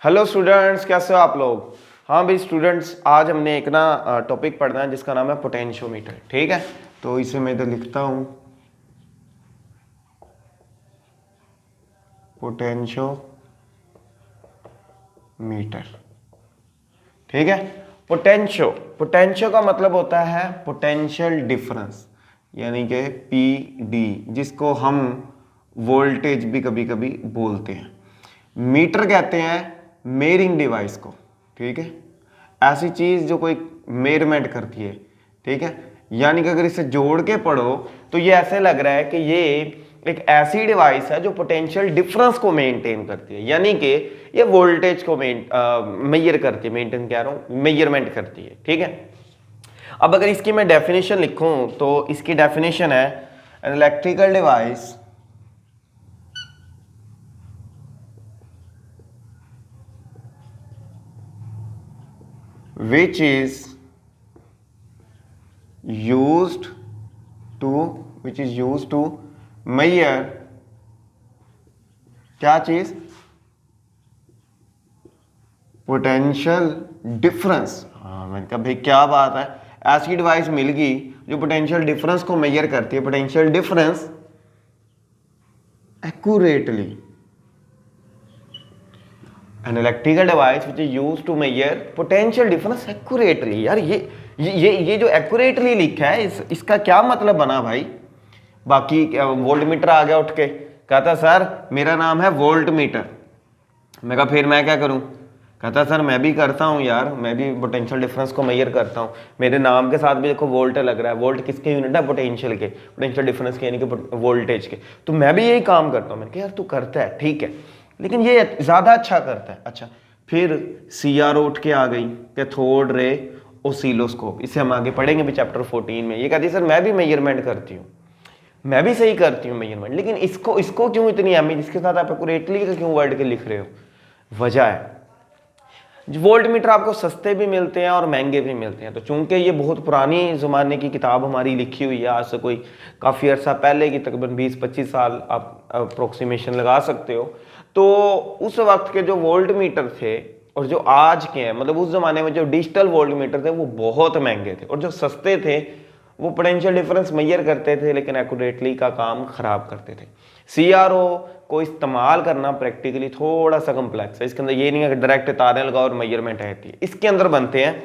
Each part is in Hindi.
हेलो स्टूडेंट्स, कैसे हो आप लोग। हाँ भाई स्टूडेंट्स, आज हमने एक ना टॉपिक पढ़ना है जिसका नाम है पोटेंशियोमीटर। ठीक है, तो इसे मैं इधर लिखता हूँ, पोटेंशियोमीटर। ठीक है, पोटेंशियो का मतलब होता है पोटेंशियल डिफरेंस, यानी कि पी जिसको हम वोल्टेज भी कभी कभी बोलते हैं। मीटर कहते हैं मेयरिंग डिवाइस को। ठीक है, ऐसी चीज जो कोई मेयरमेंट करती है। ठीक है, यानी कि अगर इसे जोड़ के पढ़ो तो ये ऐसे लग रहा है कि ये एक ऐसी डिवाइस है जो पोटेंशियल डिफरेंस को मेंटेन करती है, यानी कि ये वोल्टेज को मेजर करती है, मेंटेन कह रहा हूं, मेजरमेंट करती है। ठीक है, अब अगर इसकी मैं डेफिनेशन लिखूं तो इसकी डेफिनेशन है N electrical device which is used to measure क्या चीज, पोटेंशियल डिफरेंस। हाँ, मैंने कहा भाई क्या बात है, ऐसी डिवाइस मिल गई जो पोटेंशियल डिफरेंस को मेजर करती है, potential difference accurately. An electrical device which is use to measure potential difference accurately. यार ये जो एक्यूरेटली लिखा है इसका क्या मतलब बना भाई। बाकी वोल्ट मीटर आ गया उठ के, कहता सर मेरा नाम है वोल्ट मीटर। मैं कहा फिर मैं क्या करूं। कहता सर मैं भी करता हूं यार, मैं भी पोटेंशियल डिफरेंस को मेजर करता हूं, मेरे नाम के साथ भी देखो वोल्ट लग रहा है। वोल्ट किसके यूनिट है, पोटेंशियल के, पोटेंशियल डिफरेंस के यानी कि वोल्टेज के। तो मैं भी यही काम करता हूं। मैंने कहा यार तू करता है ठीक है, लेकिन ये ज्यादा अच्छा करता है। अच्छा, फिर CRO उठ के आ गई, कैथोड रे ओसिलोस्कोप। इसे हम आगे पढ़ेंगे भी चैप्टर 14 में। ये कहती है सर मैं भी मेजरमेंट करती हूँ, मैं भी सही करती हूँ मेजरमेंट, लेकिन इसको क्यों इतनी अहमियत, इसके साथ आप एक्यूरेटली का क्यों वर्ड के लिख रहे हो। वजह है, वोल्ट मीटर आपको सस्ते भी मिलते हैं और महंगे भी मिलते हैं। तो चूंकि ये बहुत पुरानी ज़माने की किताब हमारी लिखी हुई है, आज से कोई काफ़ी अर्सा पहले की, तकरीबन 20-25 साल आप अप्रोक्सीमेशन लगा सकते हो। तो उस वक्त के जो वोल्ट मीटर थे और जो आज के हैं, मतलब उस ज़माने में जो डिजिटल वोल्ट मीटर थे वो बहुत महंगे थे, और जो सस्ते थे वो पोटेंशियल डिफरेंस मेजर करते थे लेकिन एक्यूरेटली का काम खराब करते थे। CRO को इस्तेमाल करना प्रैक्टिकली थोड़ा सा कम्प्लेक्स है। इसके अंदर ये नहीं है कि डायरेक्ट तारें लगाओ और मेजरमेंट रहती है। इसके अंदर बनते हैं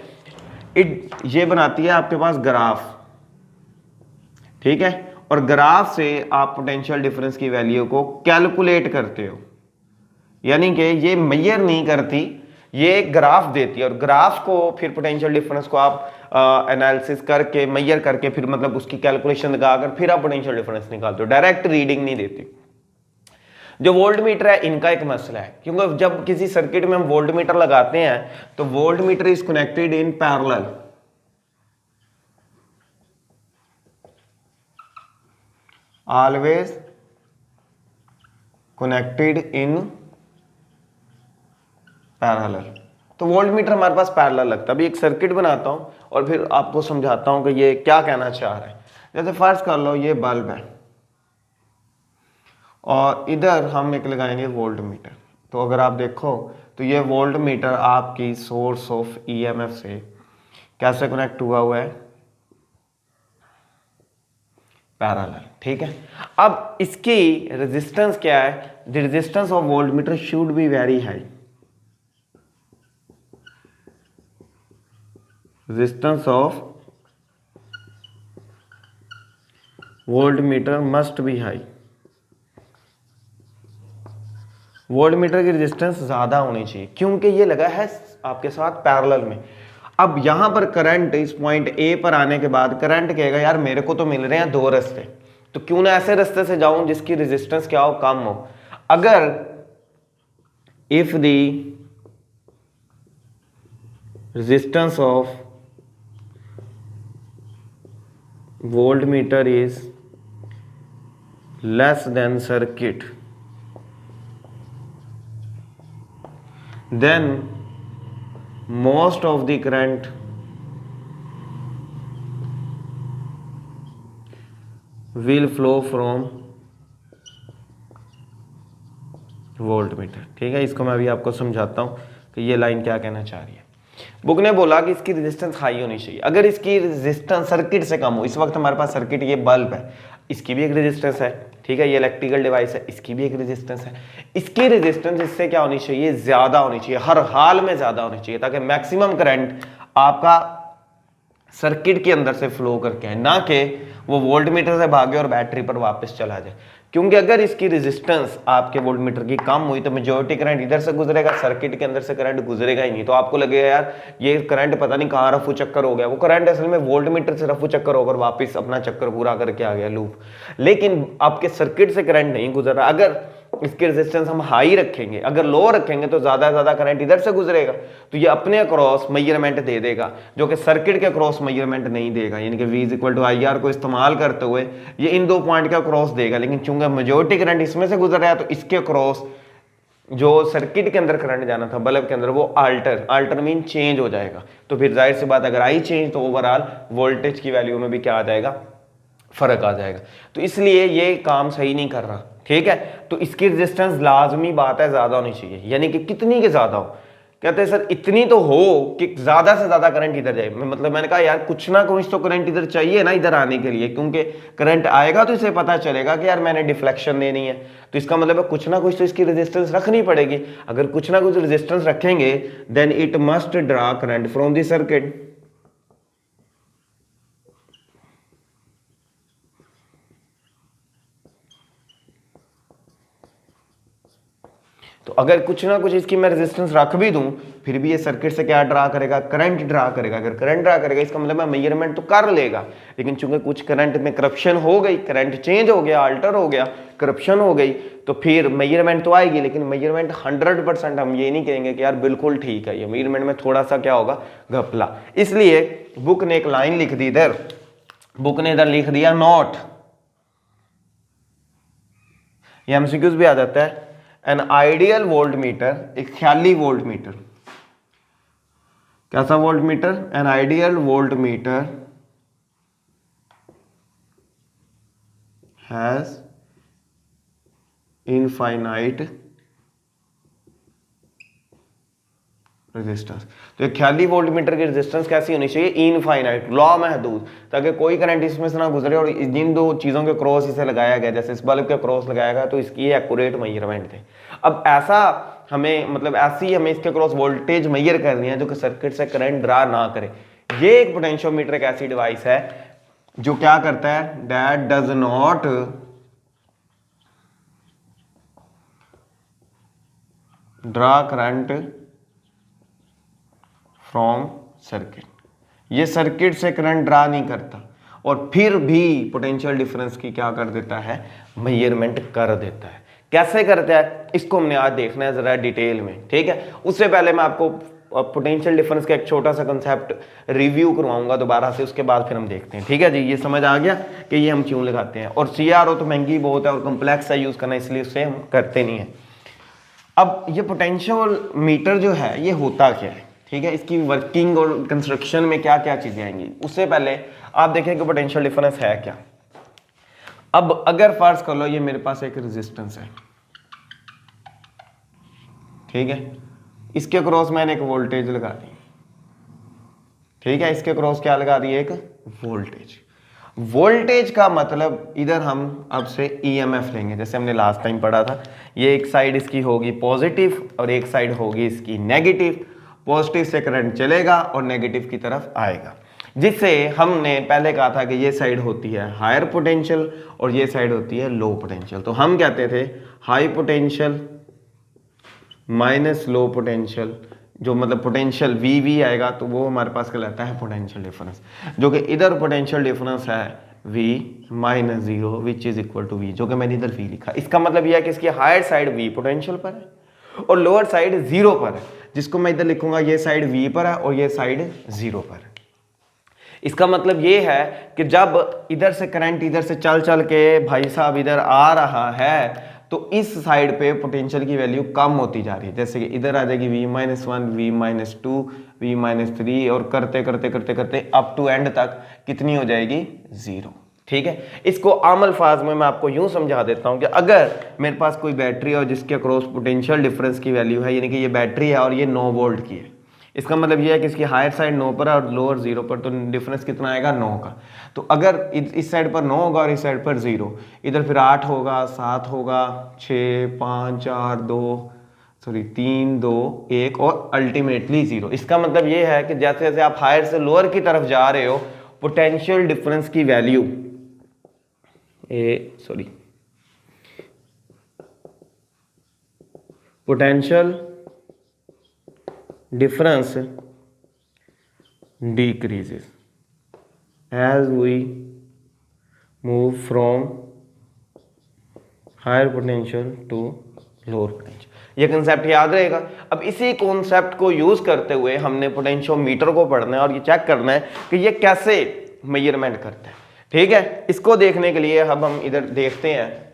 ये बनाती है आपके पास ग्राफ। ठीक है, और ग्राफ से आप पोटेंशियल डिफरेंस की वैल्यू को कैलकुलेट करते हो, यानी कि ये मेजर नहीं करती, ये ग्राफ देती है, और ग्राफ को फिर पोटेंशियल डिफरेंस को आप एनालिसिस करके मेजर करके फिर मतलब उसकी कैलकुलेशन लगाकर फिर आप पोटेंशियल डिफरेंस निकालते हो, डायरेक्ट रीडिंग नहीं देती। जो वोल्ट मीटर है इनका एक मसला है, क्योंकि जब किसी सर्किट में हम वोल्ट मीटर लगाते हैं तो volt meter is connected in parallel, always connected in parallel. तो वोल्ट मीटर हमारे पास पैरेलल लगता है। अभी एक सर्किट बनाता हूं और फिर आपको समझाता हूं कि ये क्या कहना चाह रहा है। जैसे फर्ज कर लो ये बल्ब है और इधर हम एक लगाएंगे वोल्ट मीटर। तो अगर आप देखो तो ये वोल्ट मीटर आपकी सोर्स ऑफ EMF से कैसे कनेक्ट हुआ है, पैरेलल। ठीक है, अब इसकी रेजिस्टेंस क्या है, the resistance of volt meter should be very high, resistance of volt meter must be high. Volt meter की रेजिस्टेंस ज्यादा होनी चाहिए क्योंकि ये लगा है आपके साथ पैरेलल में। अब यहां पर करंट इस पॉइंट A पर आने के बाद करंट कहेगा यार मेरे को तो मिल रहे हैं दो रास्ते, तो क्यों ना ऐसे रास्ते से जाऊं जिसकी रेजिस्टेंस क्या हो, कम हो। अगर if the resistance of volt meter is less then circuit, then most of the current will flow from volt meter. ठीक है, इसको मैं अभी आपको समझाता हूँ कि ये लाइन क्या कहना चाह रही है। बुक ने बोला कि इसकी रेजिस्टेंस हाई होनी चाहिए। अगर इसकी रेजिस्टेंस सर्किट से कम हो, इस वक्त हमारे पास सर्किट ये बल्ब है, इसकी भी एक रेजिस्टेंस है, ठीक है, ये इलेक्ट्रिकल डिवाइस है, इसकी भी एक रेजिस्टेंस है। इसकी रेजिस्टेंस इससे क्या होनी चाहिए, ज्यादा होनी चाहिए, हर हाल में ज्यादा होनी चाहिए, ताकि मैक्सिमम करंट आपका सर्किट के अंदर से फ्लो करके आए, ना कि वो वोल्ट मीटर से भागे और बैटरी पर वापस चला जाए। क्योंकि अगर इसकी रेजिस्टेंस आपके वोल्ट मीटर की कम हुई तो मेजॉरिटी करंट इधर से गुजरेगा, सर्किट के अंदर से करंट गुजरेगा ही नहीं। तो आपको लगेगा यार ये करंट पता नहीं कहाँ रफू चक्कर हो गया, वो करंट असल में वोल्ट मीटर से रफू चक्कर होकर वापस अपना चक्कर पूरा करके आ गया लूप, लेकिन आपके सर्किट से करंट नहीं गुजर रहा। अगर इसकी रेजिस्टेंस हम हाई रखेंगे, अगर लो रखेंगे तो ज्यादा से ज्यादा करंट इधर से गुजरेगा, तो ये अपने अक्रॉस मेजरमेंट दे देगा, जो कि सर्किट के अक्रॉस मेजरमेंट नहीं देगा। यानी कि V = IR को इस्तेमाल करते हुए ये इन दो पॉइंट के अक्रॉस देगा, लेकिन चूंकि मेजॉरिटी करंट इसमें से गुजर रहा है तो इसके अक्रॉस जो सर्किट के अंदर करंट जाना था बल्ब के अंदर वो अल्टर मीन चेंज हो जाएगा। तो फिर जाहिर सी बात अगर आई चेंज तो ओवरऑल वोल्टेज की वैल्यू में भी क्या आ जाएगा, फर्क आ जाएगा। तो इसलिए ये काम सही नहीं कर रहा। ठीक है, तो इसकी रेजिस्टेंस लाजमी बात है ज्यादा होनी चाहिए, यानी कि कितनी के ज्यादा हो। कहते हैं सर इतनी तो हो कि ज्यादा से ज्यादा करंट इधर जाए। मतलब मैंने कहा यार कुछ ना कुछ तो करंट इधर चाहिए ना इधर आने के लिए, क्योंकि करंट आएगा तो इसे पता चलेगा कि यार मैंने डिफ्लेक्शन देनी है, तो इसका मतलब है कुछ ना कुछ तो इसकी रेजिस्टेंस रखनी पड़ेगी। अगर कुछ ना कुछ रेजिस्टेंस रखेंगे then it must draw current from the circuit. तो अगर कुछ ना कुछ इसकी मैं रेजिस्टेंस रख भी दूं फिर भी ये सर्किट से क्या ड्रा करेगा, करंट ड्रा करेगा। अगर करंट ड्रा करेगा इसका मतलब मेजरमेंट तो कर लेगा, लेकिन चूंकि कुछ करंट में करप्शन हो गई, करंट चेंज हो गया, अल्टर हो गया, करप्शन हो गई, तो फिर मेजरमेंट तो आएगी, लेकिन मेजरमेंट 100% हम ये नहीं कहेंगे कि यार बिल्कुल ठीक है, ये मेजरमेंट में थोड़ा सा क्या होगा, घपला। इसलिए बुक ने एक लाइन लिख दी इधर, बुक ने इधर लिख दिया नॉट, ये एमसीक्यूज भी आ जाता है, एन आइडियल वोल्ट मीटर, एक ख्याली वोल्ट मीटर। कैसा volt meter, an ideal volt meter has infinite resistance. तो एक ख्याली वोल्ट मीटर की रेजिस्टेंस कैसी होनी चाहिए, इनफाइनाइट, लॉ महदूद, ताकि कोई करंट इसमें से ना गुजरे। और जिन दो चीजों के क्रॉस इसे लगाया गया, जैसे इस बल्ब के क्रॉस लगाया गया, तो इसकी एक्यूरेट मेजरमेंट थे। अब ऐसा हमें मतलब ऐसी हमें इसके क्रॉस वोल्टेज मेजर करनी है जो कि सर्किट से करंट ड्रा ना करे। ये एक पोटेंशियोमीटर एक ऐसी डिवाइस है जो क्या करता है, that does not draw current from circuit. ये सर्किट से करंट ड्रा नहीं करता और फिर भी पोटेंशियल डिफरेंस की क्या कर देता है, मेजरमेंट कर देता है। कैसे करता है इसको हमने आज देखना है जरा डिटेल में। ठीक है, उससे पहले मैं आपको पोटेंशियल डिफरेंस का एक छोटा सा कंसेप्ट रिव्यू करवाऊंगा दोबारा से, उसके बाद फिर हम देखते हैं। ठीक है जी, ये समझ आ गया कि ये हम क्यों लगाते हैं। और CRO तो महंगी बहुत है और कम्प्लेक्स है यूज करना, इसलिए उससे हम करते नहीं है। अब ये पोटेंशियल मीटर जो है ये होता क्या है, ठीक है, इसकी वर्किंग और कंस्ट्रक्शन में क्या क्या चीजें आएंगी। उससे पहले आप देखें कि पोटेंशियल डिफरेंस है क्या। अब अगर फर्ज कर लो ये मेरे पास एक रेजिस्टेंस है, ठीक है, इसके क्रॉस मैंने एक वोल्टेज लगा दी, ठीक है, इसके क्रॉस क्या लगा दी, एक वोल्टेज। वोल्टेज का मतलब इधर हम अब से EMF लेंगे, जैसे हमने लास्ट टाइम पढ़ा था। ये एक साइड इसकी होगी पॉजिटिव और एक साइड होगी इसकी नेगेटिव। पॉजिटिव से करंट चलेगा और नेगेटिव की तरफ आएगा, जिससे हमने पहले कहा था कि ये साइड होती है हायर पोटेंशियल और ये साइड होती है लो पोटेंशियल। तो हम कहते थे high potential minus low potential, जो मतलब पोटेंशियल VV आएगा तो वो हमारे पास कहलाता है पोटेंशियल डिफरेंस, जो कि इधर पोटेंशियल डिफरेंस है V - 0 which is equal to V, जो कि मैंने इधर V लिखा। इसका मतलब यह है कि इसकी हायर साइड V पोटेंशियल पर है और लोअर साइड 0 पर है, जिसको मैं इधर लिखूंगा ये साइड V पर है और ये साइड 0 पर है। इसका मतलब ये है कि जब इधर से करंट इधर से चल चल के भाई साहब इधर आ रहा है तो इस साइड पे पोटेंशियल की वैल्यू कम होती जा रही है। जैसे कि इधर आ जाएगी V - 1 V - 2 V - 3 और करते करते करते करते अप टू एंड तक कितनी हो जाएगी, 0। ठीक है। इसको आम अल्फाज में मैं आपको यूं समझा देता हूं कि अगर मेरे पास कोई बैटरी और जिसके अक्रॉस पोटेंशियल डिफरेंस की वैल्यू है, यानी कि ये बैटरी है और ये 9 वोल्ट की है, इसका मतलब ये है कि इसकी हायर साइड 9 पर और लोअर 0 पर, तो डिफरेंस कितना आएगा 9 का। तो अगर इस साइड पर 9 होगा और इस साइड पर 0, इधर फिर 8 होगा, 7 होगा, 6, 5, 4, 2 सॉरी 3, 2, 1 और अल्टीमेटली 0। इसका मतलब ये है कि जैसे जैसे आप हायर से लोअर की तरफ जा रहे हो, पोटेंशियल डिफरेंस की value potential difference decreases as we move from higher potential to lower potential। ये कंसेप्ट याद रहेगा। अब इसी कॉन्सेप्ट को यूज करते हुए हमने पोटेंशियोमीटर को पढ़ना है और ये चेक करना है कि ये कैसे मेजरमेंट करता है। ठीक है, इसको देखने के लिए अब हम इधर देखते हैं।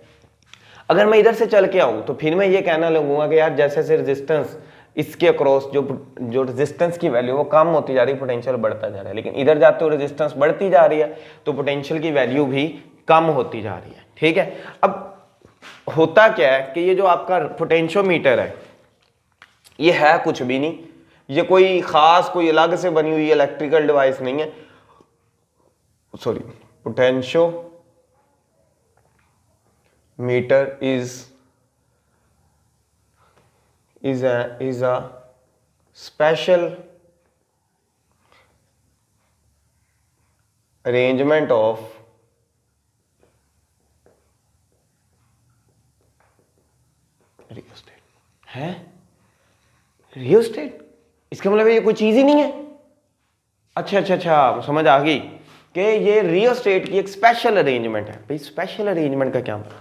अगर मैं इधर से चल के आऊं तो फिर मैं ये कहना लगूंगा कि यार जैसे जैसे रेजिस्टेंस इसके अक्रॉस जो रेजिस्टेंस की वैल्यू वो कम होती जा रही है, पोटेंशियल बढ़ता जा रहा है, लेकिन इधर जाते हो रेजिस्टेंस बढ़ती जा रही है तो पोटेंशियल की वैल्यू भी कम होती जा रही है। ठीक है, अब होता क्या है कि ये जो आपका पोटेंशियोमीटर है ये है कुछ भी नहीं, ये कोई खास कोई अलग से बनी हुई इलेक्ट्रिकल डिवाइस नहीं है। Sorry, potentiometer is a special arrangement of rheostat है। रियोस्टेट इसका मतलब ये कोई चीज ही नहीं है। अच्छा, समझ आ गई कि ये रियोस्टेट की एक स्पेशल अरेंजमेंट है। भाई स्पेशल अरेंजमेंट का क्या मतलब,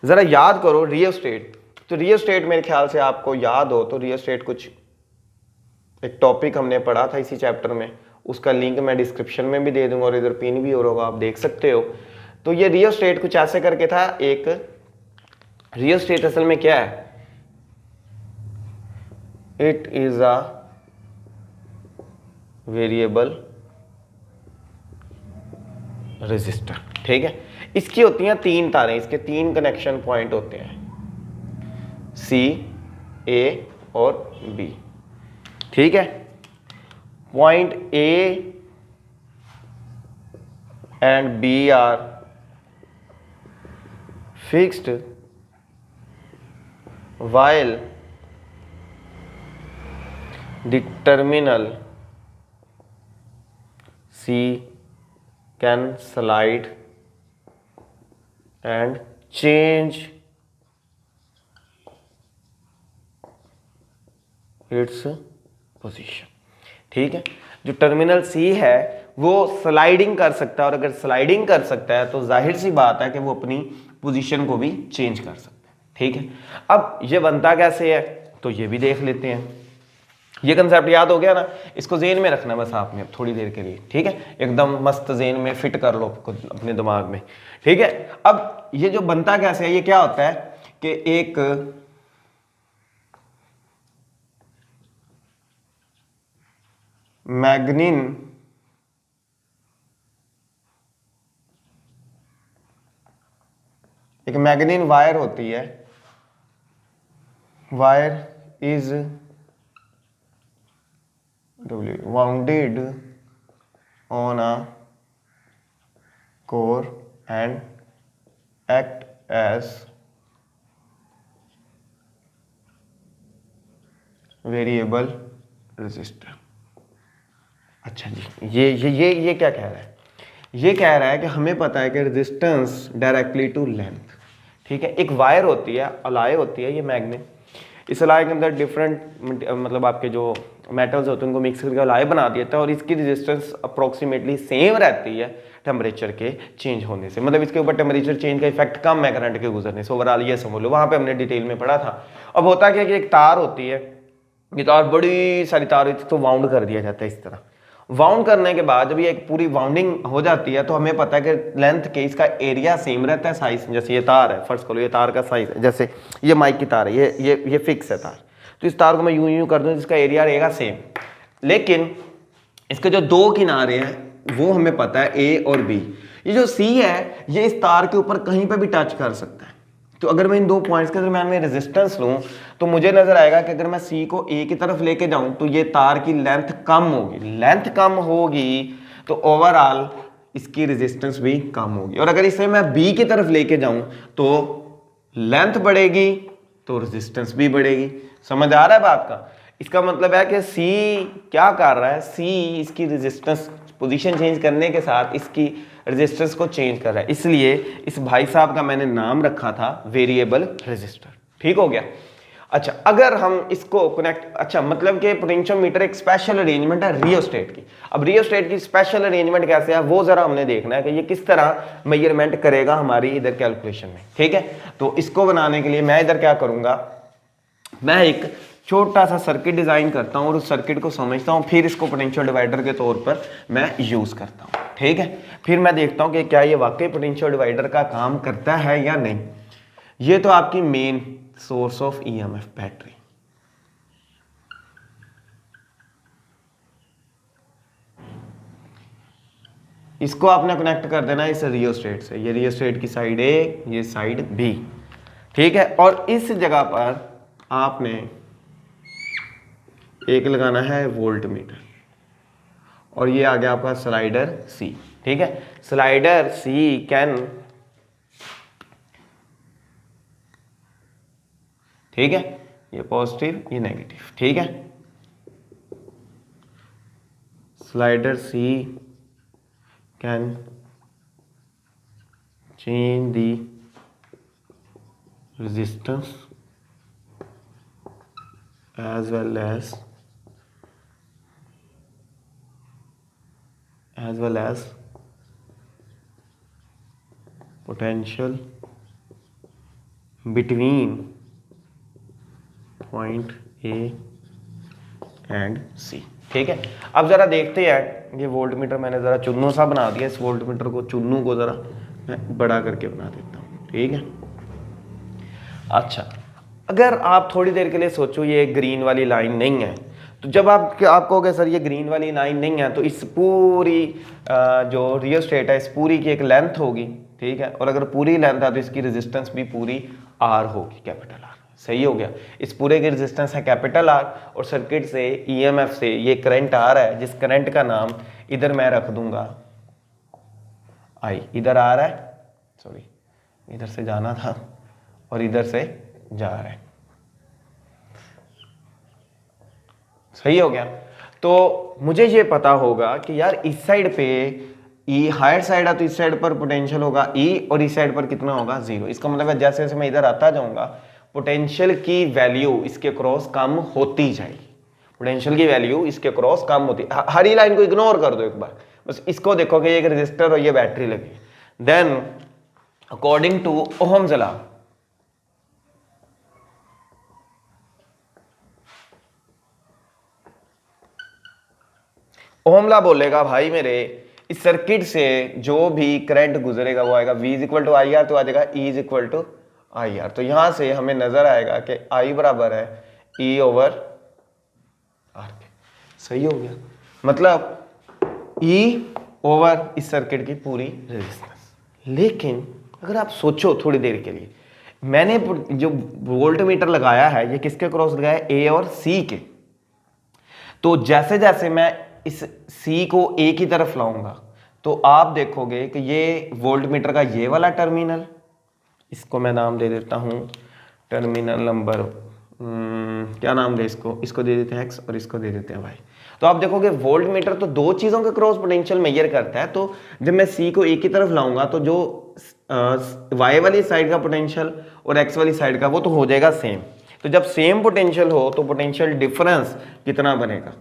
जरा याद करो। रियोस्टेट, तो रियोस्टेट मेरे ख्याल से आपको याद हो तो रियोस्टेट कुछ एक टॉपिक हमने पढ़ा था इसी चैप्टर में, उसका लिंक मैं डिस्क्रिप्शन में भी दे दूंगा और इधर पिन भी होगा, आप देख सकते हो। तो ये रियोस्टेट कुछ ऐसे करके था। एक रियोस्टेट असल में क्या है, it is a variable resistor. ठीक है, इसकी होती हैं 3 तारें, इसके 3 कनेक्शन पॉइंट होते हैं, C, A और B। ठीक है, point A and B are fixed while the terminal C can slide and change its position। ठीक है, जो टर्मिनल C है वो स्लाइडिंग कर सकता है, और अगर स्लाइडिंग कर सकता है तो जाहिर सी बात है कि वो अपनी पोजीशन को भी चेंज कर सकता है। ठीक है, अब ये बनता कैसे है तो ये भी देख लेते हैं। ये कंसेप्ट याद हो गया ना, इसको जेन में रखना बस आपने थोड़ी देर के लिए। ठीक है, एकदम मस्त जेन में फिट कर लो अपने दिमाग में। ठीक है, अब ये जो बनता कैसे है, ये क्या होता है कि एक मैग्नीन वायर होती है, wire is wounded on a core and act as variable resistor। अच्छा जी, ये क्या कह रहा है, ये कह रहा है कि हमें पता है कि रेजिस्टेंस डायरेक्टली टू लेंथ। ठीक है, एक वायर होती है, अलाय होती है, ये मैग्नेट, इस अलाय के अंदर डिफरेंट मतलब आपके जो मेटल्स होते हैं उनको मिक्स करके अलाय बना देता है, और इसकी रेजिस्टेंस अप्रोक्सीमेटली सेम रहती है टेम्परेचर के चेंज होने से। मतलब इसके ऊपर टेम्परेचर चेंज का इफेक्ट कम है करंट के गुजरने से। ओवरऑल ये समझ लो, वहाँ पे हमने डिटेल में पढ़ा था। अब होता क्या है कि एक तार होती है, ये तार बड़ी सारी तार होती है, तो वाउंड कर दिया जाता है इस तरह। वाउंड करने के बाद जब ये एक पूरी वाउंडिंग हो जाती है तो हमें पता है कि लेंथ के इसका एरिया सेम रहता है, साइज। जैसे ये तार है, फर्स्ट करो ये तार का साइज है, जैसे ये माइक की तार है, ये फिक्स है तार, तो इस तार को मैं यूं कर दूं, जिसका एरिया रहेगा सेम। लेकिन इसके जो 2 किनारे हैं वो हमें पता है A और B, ये जो C है ये इस तार के ऊपर कहीं पे भी टच कर सकता है। तो अगर मैं इन दो पॉइंट्स के दरमियान में रेजिस्टेंस लूं तो मुझे नजर आएगा कि अगर मैं C को A की तरफ लेके जाऊं तो ये तार की लेंथ कम होगी, लेंथ कम होगी तो ओवरऑल इसकी रेजिस्टेंस भी कम होगी। और अगर इसे मैं B की तरफ लेके जाऊं तो लेंथ बढ़ेगी तो रेजिस्टेंस भी बढ़ेगी। समझ आ रहा है बात का? इसका मतलब है कि C क्या कर रहा है, C इसकी रेजिस्टेंस पोजीशन चेंज करने के साथ इसकी रेजिस्टेंस को चेंज कर रहा है, इसलिए इस भाई साहब का मैंने नाम रखा था वेरिएबल रेजिस्टर। ठीक हो गया। अच्छा, अगर हम इसको कनेक्ट, अच्छा मतलब कि पोटेंशियोमीटर एक स्पेशल अरेंजमेंट है रियोस्टेट की। अब रियोस्टेट की स्पेशल अरेंजमेंट कैसे है वो जरा हमने देखना है कि ये किस तरह मेजरमेंट करेगा हमारी इधर कैलकुलेशन में। ठीक है, तो इसको बनाने के लिए मैं इधर क्या करूंगा, मैं एक छोटा सा सर्किट डिजाइन करता हूं और उस सर्किट को समझता हूं, फिर इसको पोटेंशियल डिवाइडर के तौर पर मैं यूज करता हूं। ठीक है, फिर मैं देखता हूं कि क्या ये वाकई पोटेंशियल डिवाइडर का काम करता है या नहीं। ये तो आपकी main source of EMF battery. इसको आपने कनेक्ट कर देना इस रियोस्टेट से, ये रियोस्टेट की साइड ए, ये साइड बी। ठीक है, और इस जगह पर आपने एक लगाना है वोल्ट मीटर और ये आ गया आपका स्लाइडर सी। ठीक है, स्लाइडर सी कैन, ठीक है, ये पॉजिटिव ये नेगेटिव। ठीक है, slider C can change the resistance as well as potential between point A and C। ठीक है, अब जरा देखते हैं, ये वोल्ट मीटर मैंने जरा चुन्नू सा बना दिया, इस वोल्ट मीटर को चुन्नू को जरा मैं बड़ा करके बना देता हूँ। ठीक है, अच्छा अगर आप थोड़ी देर के लिए सोचो ये ग्रीन वाली लाइन नहीं है, तो जब आप कहोगे सर ये ग्रीन वाली लाइन नहीं है, तो इस पूरी जो रियोस्टेट है इस पूरी की एक लेंथ होगी। ठीक है, और अगर पूरी लेंथ है तो इसकी रेजिस्टेंस भी पूरी आर होगी, कैपिटल आर। सही हो गया, इस पूरे की रेजिस्टेंस है कैपिटल आर और सर्किट से ईएमएफ से ये करंट आ रहा है, जिस करंट का नाम इधर मैं रख दूंगा आई। इधर आ रहा है, सॉरी इधर से जाना था और इधर से जा रहा है। सही हो गया, तो मुझे ये पता होगा कि यार इस साइड पे ई हायर साइड है तो इस साइड पर पोटेंशियल होगा ई और इस साइड पर कितना होगा 0। इसका मतलब है जैसे जैसे मैं इधर आता जाऊंगा पोटेंशियल की वैल्यू इसके क्रॉस कम होती जाएगी, पोटेंशियल की वैल्यू इसके क्रॉस कम होती। हरी लाइन को इग्नोर कर दो एक बार, बस इसको देखो कि एक रेजिस्टर और ये बैटरी लगी। Then according to Ohm's law, Ohm law बोलेगा भाई मेरे इस सर्किट से जो भी करंट गुजरेगा वो आएगा V equal to I R, तो आ जाएगा E is equal to I R. तो यहां से हमें नजर आएगा कि I बराबर है E ओवर आर के। सही हो गया, मतलब E ओवर इस सर्किट की पूरी रेजिस्टेंस। लेकिन अगर आप सोचो थोड़ी देर के लिए, मैंने जो वोल्ट मीटर लगाया है ये किसके क्रॉस लगाया, A और C के। तो जैसे जैसे मैं इस C को A की तरफ लाऊंगा तो आप देखोगे कि ये वोल्ट मीटर का ये वाला टर्मिनल, इसको मैं नाम दे देता हूं टर्मिनल नंबर क्या नाम दे इसको दे देते हैं X और इसको दे देते हैं Y। तो आप देखोगे वोल्ट मीटर तो दो चीजों के क्रॉस पोटेंशियल मेजर करता है। तो जब मैं C को A की तरफ लाऊंगा तो जो Y वाली साइड का पोटेंशियल और X वाली साइड का वो तो हो जाएगा सेम। तो जब सेम पोटेंशियल हो तो पोटेंशियल डिफरेंस कितना बनेगा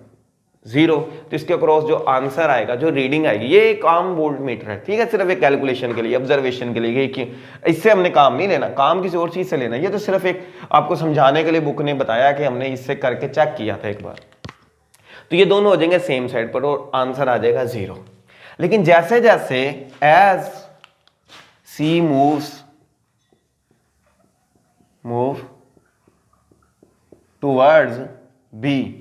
0। तो इसके क्रॉस जो आंसर आएगा, जो रीडिंग आएगी, ये एक आम वोल्ट मीटर है। ठीक है, सिर्फ एक कैलकुलेशन के लिए, ऑब्जर्वेशन के लिए, कि इससे हमने काम नहीं लेना, काम किसी और चीज से लेना। ये तो सिर्फ एक आपको समझाने के लिए बुक ने बताया कि हमने इससे करके चेक किया था एक बार। तो ये दोनों हो जाएंगे सेम साइड पर और आंसर आ जाएगा 0। लेकिन जैसे जैसे as C move towards B,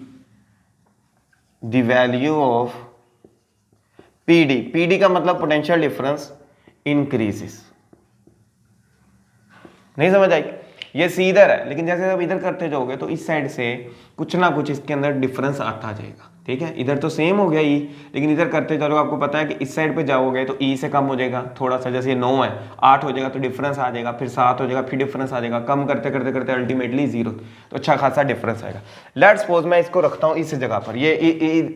the value of PD, PD का मतलब पोटेंशियल डिफरेंस, इंक्रीजेस। नहीं समझ आई? ये सी इधर है, लेकिन जैसे आप इधर करते जाओगे तो इस साइड से कुछ ना कुछ इसके अंदर डिफरेंस आता जाएगा, ठीक है। इधर तो सेम हो गया ई, लेकिन इधर करते जाओगे आपको पता है कि इस साइड पे जाओगे तो ई से कम हो जाएगा थोड़ा सा, जैसे ये 9 है 8 हो जाएगा तो डिफरेंस आ जाएगा, फिर 7 हो जाएगा फिर डिफरेंस आ जाएगा, कम करते करते करते अल्टीमेटली 0, तो अच्छा खासा डिफरेंस आएगा। लेट्स सपोज मैं इसको रखता हूँ इस जगह पर, ये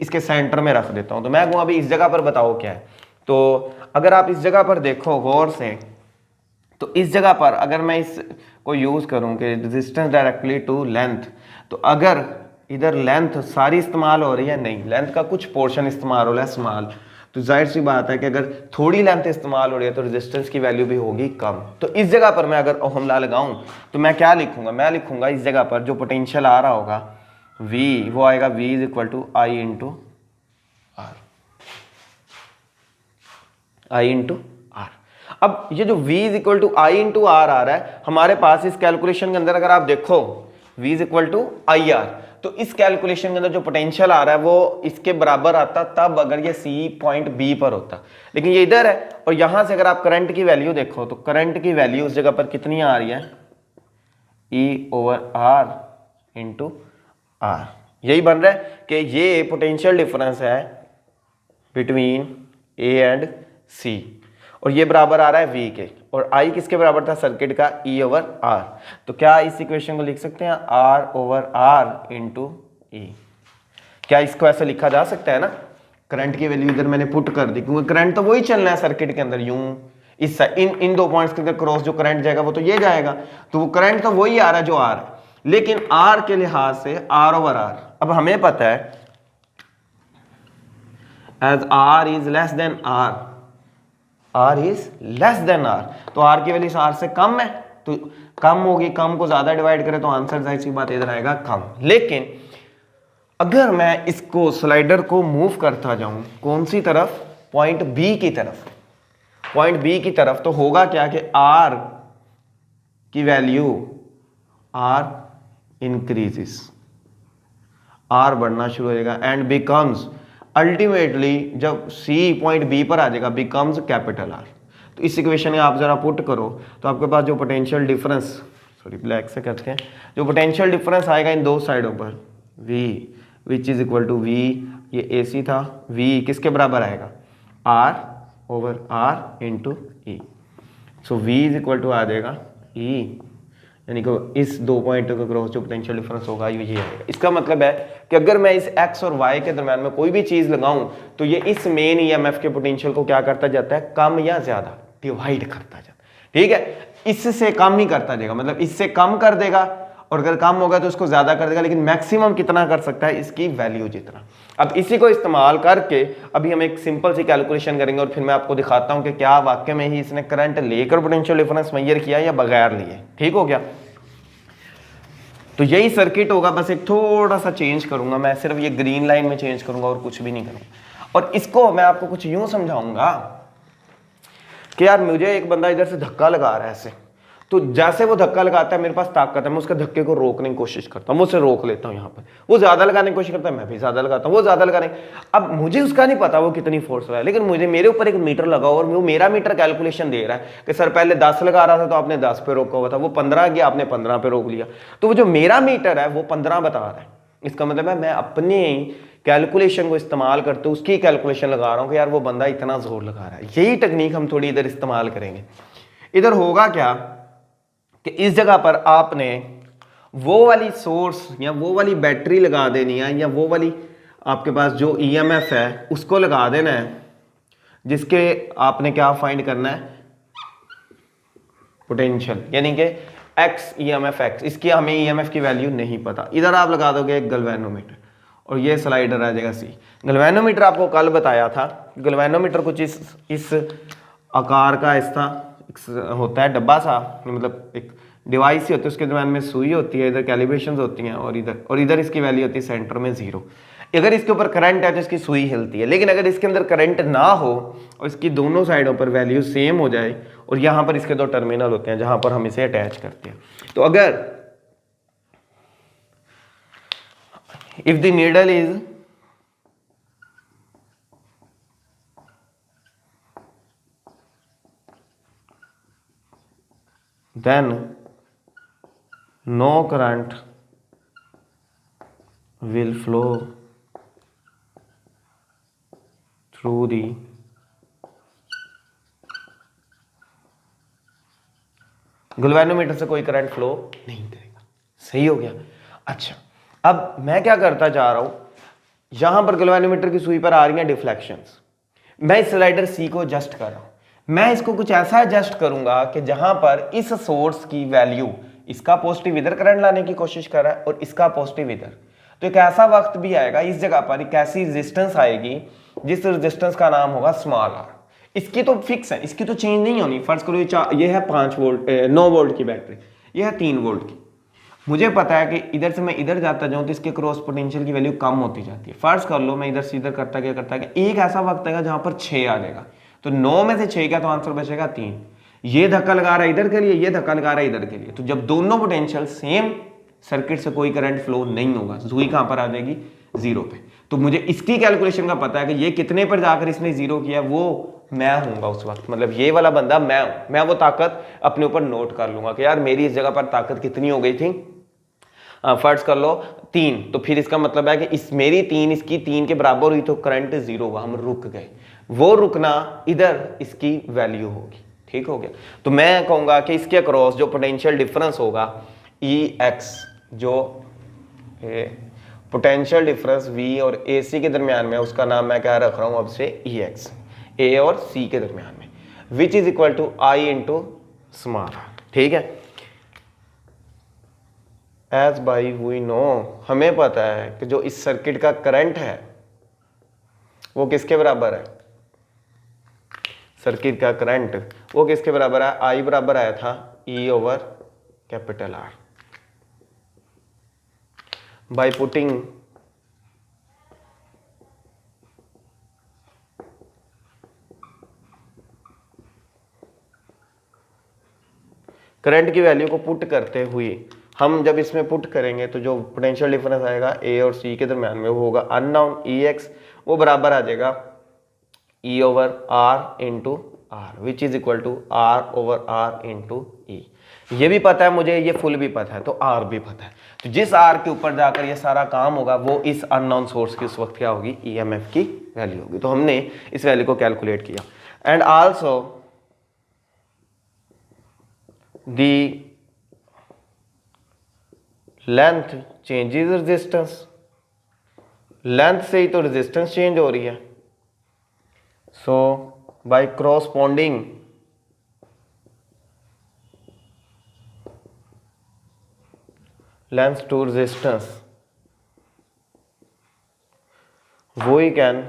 इसके सेंटर में रख देता हूँ, तो मैं कहूँ अभी इस जगह पर बताओ क्या है। तो अगर आप इस जगह पर देखो गौर से, तो इस जगह पर अगर मैं इस को यूज करूं कि रेजिस्टेंस डायरेक्टली टू लेंथ, तो अगर इधर लेंथ सारी इस्तेमाल हो रही है, नहीं लेंथ का कुछ पोर्शन इस्तेमाल हो रहा है स्मॉल, तो जाहिर सी बात है कि अगर थोड़ी लेंथ इस्तेमाल हो रही है तो रेजिस्टेंस की वैल्यू भी होगी कम। तो इस जगह पर मैं अगर ओहम लॉ लगाऊं तो मैं क्या लिखूंगा, मैं लिखूंगा इस जगह पर जो पोटेंशियल आ रहा होगा V, वो आएगा V is equal to I into R, I into R. अब ये जो V is equal to I into R आ रहा है हमारे पास इस कैलकुलेशन के अंदर, अगर आप देखो V is equal to I R, तो इस कैलकुलेशन के अंदर जो पोटेंशियल आ रहा है वो इसके बराबर आता तब अगर ये C पॉइंट B पर होता, लेकिन ये इधर है। और यहां से अगर आप करंट की वैल्यू देखो तो करंट की वैल्यू उस जगह पर कितनी आ रही है, E over R into R. यही बन रहा है कि ये पोटेंशियल डिफरेंस है बिटवीन A एंड C, और ये बराबर आ रहा है V के, और I किसके बराबर था, सर्किट का E ओवर R। तो क्या इस इक्वेशन को लिख सकते हैं R over R into E? क्या इसको ऐसे लिखा जा सकता है ना? करंट की वैल्यू इधर मैंने पुट कर दी, क्योंकि करंट तो वही चलना है सर्किट के अंदर, यूं इस इन दो पॉइंट्स के अंदर क्रॉस जो करंट जाएगा वो तो ये जाएगा, तो वो करंट तो वही आ रहा है जो R है, लेकिन R के लिहाज से R ओवर R। अब हमें पता है as R is less than R is less than R, तो R की वैल्यू R से कम है, तो कम होगी, कम को ज्यादा डिवाइड करें तो आंसर जाहिर सी बात इधर आएगा कम। लेकिन अगर मैं इसको स्लाइडर को मूव करता जाऊं कौन सी तरफ, पॉइंट B की तरफ, पॉइंट B की तरफ, तो होगा क्या कि R की वैल्यू R इंक्रीजेस, R बढ़ना शुरू हो जाएगा एंड बिकम्स अल्टीमेटली जब C पॉइंट B पर आ जाएगा बिकम्स कैपिटल R। तो इस इक्वेशन में आप जरा पुट करो तो आपके पास जो पोटेंशियल डिफरेंस, सॉरी ब्लैक से करते हैं, जो पोटेंशियल डिफरेंस आएगा इन दो साइडों पर V which is equal to V, ये AC था, V किसके बराबर आएगा, R over R into E। So V is equal to आ जाएगा E, यानी कि इस दो पॉइंट के क्रॉस जो पोटेंशियल डिफरेंस होगा ये आएगा। इसका मतलब है कि अगर मैं इस x और y के दरम्यान में कोई भी चीज लगाऊं तो ये इस मेन ईएमएफ के पोटेंशियल को क्या करता जाता है, कम या ज्यादा डिवाइड करता जाता है, ठीक है। इससे कम ही करता जाएगा, मतलब इससे कम कर देगा, और अगर कम होगा तो उसको ज्यादा कर देगा, लेकिन मैक्सिमम कितना कर सकता है, इसकी वैल्यू जितना। अब इसी को इस्तेमाल करके अभी हम एक सिंपल सी कैलकुलेशन करेंगे और फिर मैं आपको दिखाता हूं कि क्या वाकई में ही इसने करंट लेकर पोटेंशियल डिफरेंस मेजर किया या बगैर लिए, ठीक हो गया। तो यही सर्किट होगा, बस एक थोड़ा सा चेंज करूंगा, मैं सिर्फ ये ग्रीन लाइन में चेंज करूंगा और कुछ भी नहीं करूंगा। और इसको मैं आपको कुछ यूं समझाऊंगा कि यार मुझे एक बंदा इधर से धक्का लगा रहा है ऐसे, तो जैसे वो धक्का लगाता है मेरे पास ताकत है, मैं उसके धक्के को रोकने की कोशिश करता हूँ, मैं उसे रोक लेता हूँ यहाँ पर, वो ज्यादा लगाने की कोशिश करता है, मैं भी ज्यादा लगाता हूँ, वो ज्यादा लगाने। अब मुझे उसका नहीं पता वो कितनी फोर्स रहा है, लेकिन मुझे मेरे ऊपर एक मीटर लगा और वो मेरा मीटर कैलकुलेशन दे रहा है कि सर पहले 10 लगा रहा था तो आपने 10 पे रोका हुआ था, वो 15 गया आपने 15 पे रोक लिया, तो वो जो मेरा मीटर है वो 15 बता रहा है। इसका मतलब है मैं अपने कैलकुलेशन को इस्तेमाल करते उसकी कैलकुलेशन लगा रहा हूँ कि यार वो बंदा इतना जोर लगा रहा है। यही टेक्निक हम थोड़ी इधर इस्तेमाल करेंगे। इधर होगा क्या कि इस जगह पर आपने वो वाली सोर्स या वो वाली बैटरी लगा देनी है, या वो वाली आपके पास जो ईएमएफ है उसको लगा देना है, जिसके आपने क्या फाइंड करना है, पोटेंशियल, यानी कि एक्स ईएमएफ एक्स, इसकी हमें ईएमएफ की वैल्यू नहीं पता। इधर आप लगा दोगे एक गैल्वेनोमीटर और ये स्लाइडर आ जाएगा सी। गैल्वेनोमीटर आपको कल बताया था, गैल्वेनोमीटर कुछ इस आकार का ऐसा होता है, डब्बा सा, मतलब एक डिवाइस ही होती है, उसके दरम्यान में सुई होती है, इधर कैलिब्रेशंस होती हैं, और इधर इसकी वैल्यू होती है सेंटर में 0। अगर इसके ऊपर करंट है तो इसकी सुई हिलती है, लेकिन अगर इसके अंदर करंट ना हो और इसकी दोनों साइडों पर वैल्यू सेम हो जाए, और यहां पर इसके दो टर्मिनल होते हैं जहां पर हम इसे अटैच करते हैं, तो अगर if the needle is then no current will flow through the galvanometer से कोई करंट फ्लो नहीं करेगा। सही हो गया। अच्छा, अब मैं क्या करता जा रहा हूं, यहां पर गैल्वेनोमीटर की सुई पर आ रही हैं डिफ्लेक्शंस, मैं इस स्लाइडर सी को एडजस्ट कर रहा हूं, मैं इसको कुछ ऐसा एडजस्ट करूंगा कि जहां पर इस सोर्स की वैल्यू, इसका पॉजिटिव इधर करंट लाने की कोशिश कर रहा है और इसका पॉजिटिव इधर, तो एक ऐसा वक्त भी आएगा इस जगह पर एक ऐसी रेजिस्टेंस आएगी जिस रेजिस्टेंस का नाम होगा स्मॉल आर। इसकी तो फिक्स है, इसकी तो चेंज नहीं होनी। फर्ज करो ये है 5 वोल्ट 9 वोल्ट की बैटरी, ये है 3 वोल्ट की। मुझे पता है कि इधर से मैं इधर जाता जाऊं तो इसके क्रॉस पोटेंशियल की वैल्यू कम होती जाती है। फर्ज कर लो मैं इधर से इधर करता गया, एक ऐसा वक्त आएगा जहां पर 6 आ जाएगा, तो 9 में से 6 का तो आंसर बचेगा 3। ये धक्का लगा रहा है इधर के लिए, ये धक्का लगा रहा है इधर के लिए, तो जब दोनों पोटेंशियल सेम, सर्किट से कोई करंट फ्लो नहीं होगा, सुई कहां पर आ जाएगी, 0 पे। तो मुझे इसकी कैलकुलेशन का पता है कि ये कितने पर जाकर इसने 0 किया, वो मैं हूंगा उस वक्त, मतलब ये वाला बंदा मैं हूं। मैं वो ताकत अपने ऊपर नोट कर लूंगा कि यार मेरी इस जगह पर ताकत कितनी हो गई थी, फर्ज कर लो 3, तो फिर इसका मतलब है कि इस मेरी 3 इसकी 3 के बराबर हुई तो करंट 0 हुआ, हम रुक गए। वो रुकना इधर इसकी वैल्यू होगी। ठीक हो गया। तो मैं कहूंगा कि इसके अक्रॉस जो पोटेंशियल डिफरेंस होगा EX, जो पोटेंशियल डिफरेंस V और AC के दरमियान में, उसका नाम मैं क्या रख रहा हूं अब से, EX, A और C के दरमियान में, which is equal to I into small r। ठीक है। एज बाई वी नो, हमें पता है कि जो इस सर्किट का करंट है वो किसके बराबर है, सर्किट का करंट वो किसके बराबर है, I बराबर आया था E over capital R। By putting current की वैल्यू को पुट करते हुए, हम जब इसमें पुट करेंगे तो जो पोटेंशियल डिफरेंस आएगा A और C के दरमियान में वो होगा अननोन EX, वो बराबर आ जाएगा E over R into R, which is equal to R over R into E। ये भी पता है मुझे, ये फुल भी पता है, तो R भी पता है। तो जिस R के ऊपर जाकर ये सारा काम होगा वो इस अननोन सोर्स की उस वक्त क्या होगी, EMF की वैल्यू होगी। तो हमने इस वैल्यू को कैलकुलेट किया। And also the length changes resistance, length से ही तो रेजिस्टेंस चेंज हो रही है। So by corresponding length to resistance we can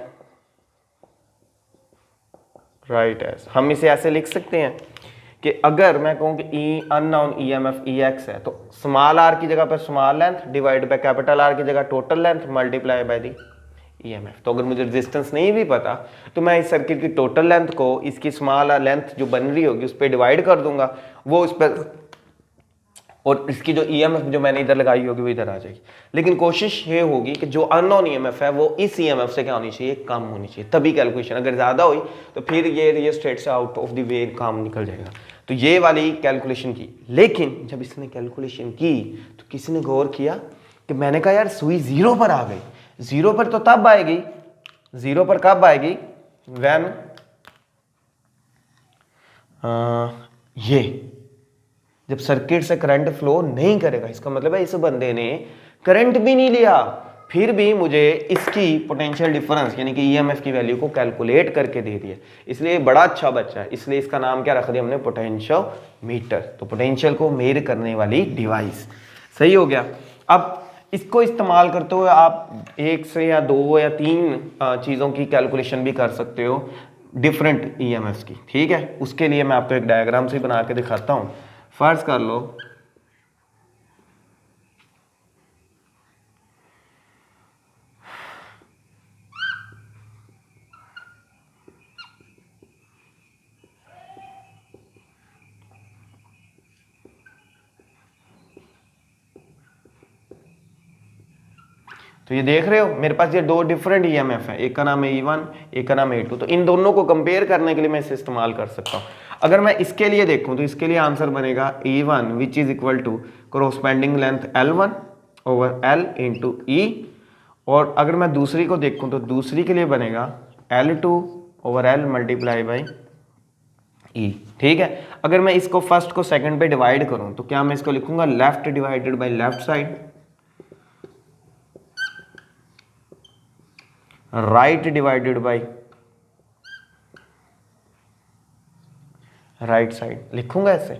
write as, हम इसे ऐसे लिख सकते हैं कि अगर मैं कहूं कि E अननोन EMF EX है, तो स्मॉल r की जगह पर small length divide by capital R की जगह total length multiply by the EMF। तो अगर मुझे रेजिस्टेंस नहीं भी पता तो मैं इस सर्किट की टोटल लेंथ को इसकी स्मॉल लेंथ जो बन रही होगी उस पर डिवाइड कर दूंगा, वो उस पर, और इसकी जो EMF जो मैंने इधर लगाई होगी वो इधर आ जाएगी। लेकिन कोशिश ये होगी कि जो अननोन EMF है वो इस EMF से क्या होनी चाहिए, कम होनी चाहिए, तभी कैलकुलेशन। अगर ज़्यादा हुई तो फिर ये स्टेट से आउट ऑफ द वे काम निकल जाएगा। तो ये वाली कैलकुलेशन की। लेकिन जब इसने कैलकुलेशन की तो किसी ने गौर किया कि मैंने कहा यार सुई 0 पर आ गई। 0 पर तो तब आएगी, 0 पर कब आएगी, व्हेन ये जब सर्किट से करंट फ्लो नहीं करेगा। इसका मतलब है इस बंदे ने करंट भी नहीं लिया, फिर भी मुझे इसकी पोटेंशियल डिफरेंस यानी कि EMF की वैल्यू को कैलकुलेट करके दे दिया। इसलिए बड़ा अच्छा बच्चा है, इसलिए इसका नाम क्या रख दिया हमने, पोटेंशियल मीटर। तो पोटेंशियल को मेजर करने वाली डिवाइस। सही हो गया। अब इसको इस्तेमाल करते हुए आप 1 से या 2 या 3 चीज़ों की कैलकुलेशन भी कर सकते हो डिफरेंट EMFs की। ठीक है, उसके लिए मैं आपको एक डायग्राम से बना के दिखाता हूँ। फर्ज कर लो तो ये देख रहे हो मेरे पास ये 2 डिफरेंट EMF है, एक का नाम है E1 एक का नाम है E2। तो इन दोनों को कंपेयर करने के लिए मैं इसे इस्तेमाल कर सकता हूँ। अगर मैं इसके लिए देखूं तो इसके लिए आंसर बनेगा E1 which is equal to corresponding length L1 over L into E. और अगर मैं दूसरी को देखूं तो दूसरी के लिए बनेगा L2 over L multiply by E. ठीक है, अगर मैं इसको फर्स्ट को सेकंड पे डिवाइड करूं तो क्या मैं इसको लिखूंगा left divided by left side, right divided by right side लिखूंगा ऐसे।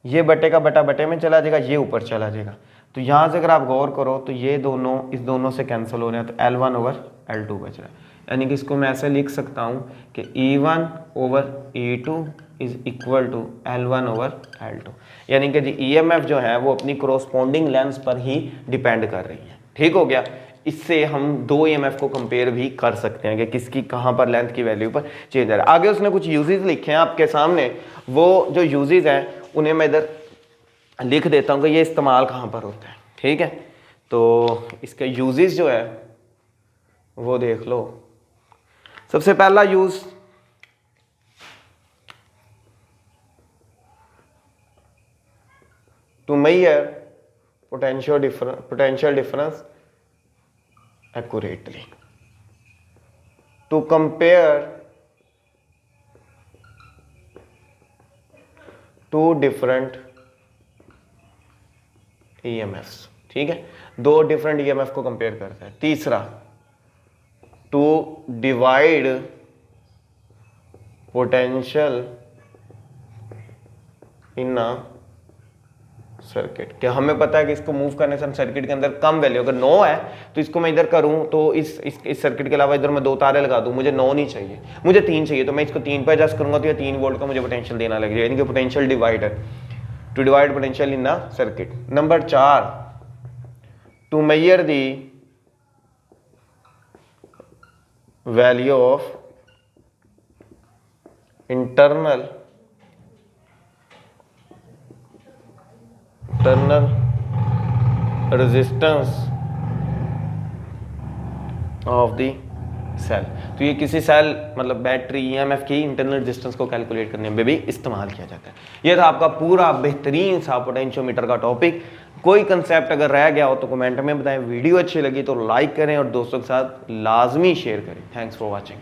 ये बटे का बटा बटे में चला जाएगा, ये ऊपर चला जाएगा। तो यहां से अगर आप गौर करो तो ये दोनों इस दोनों से कैंसिल हो रहे हैं, तो L1 ओवर L2 बच रहा है। यानी कि इसको मैं ऐसे लिख सकता हूं कि E1 over E2 is equal to L1 over L2। यानी कि EMF जो है वो अपनी कोरोस्पोंडिंग लेंस पर ही डिपेंड कर रही है। ठीक हो गया। इससे हम दो EMF को कंपेयर भी कर सकते हैं कि किसकी कहां पर लेंथ की वैल्यू पर चेंज आ रहा है। आगे उसने कुछ यूजेस लिखे हैं आपके सामने, वो जो यूजेस हैं उन्हें मैं इधर लिख देता हूं कि ये इस्तेमाल कहां पर होता है। ठीक है, तो इसके यूजेस जो है वो देख लो। सबसे पहला use to measure potential difference accurately, to compare two different EMFs। ठीक है, दो डिफरेंट EMF को कंपेयर करता है। तीसरा, to divide potential in a circuit. क्या हमें पता है कि इसको मूव करने से हम सर्किट के अंदर कम वैल्यू, अगर 9 है तो इसको मैं इधर करूं तो इस सर्किट के अलावा इधर मैं 2 तारे लगा दूं, मुझे 9 नहीं चाहिए, मुझे 3 चाहिए, तो मैं इसको 3 पे एडजस्ट करूंगा तो ये 3 वोल्ट का मुझे पोटेंशियल देना लगेगा, यानी कि potential divider, to divide potential in the circuit. Number 4, to measure the value of internal resistance of the cell. तो ये किसी सेल मतलब बैटरी EMF की इंटरनल रेजिस्टेंस को कैलकुलेट करने में भी इस्तेमाल किया जाता है। ये था आपका पूरा बेहतरीन सा पोटेंशियोमीटर का टॉपिक। कोई कंसेप्ट अगर रह गया हो तो कमेंट में बताएं। वीडियो अच्छी लगी तो लाइक करें और दोस्तों के साथ लाजमी शेयर करें। Thanks for watching.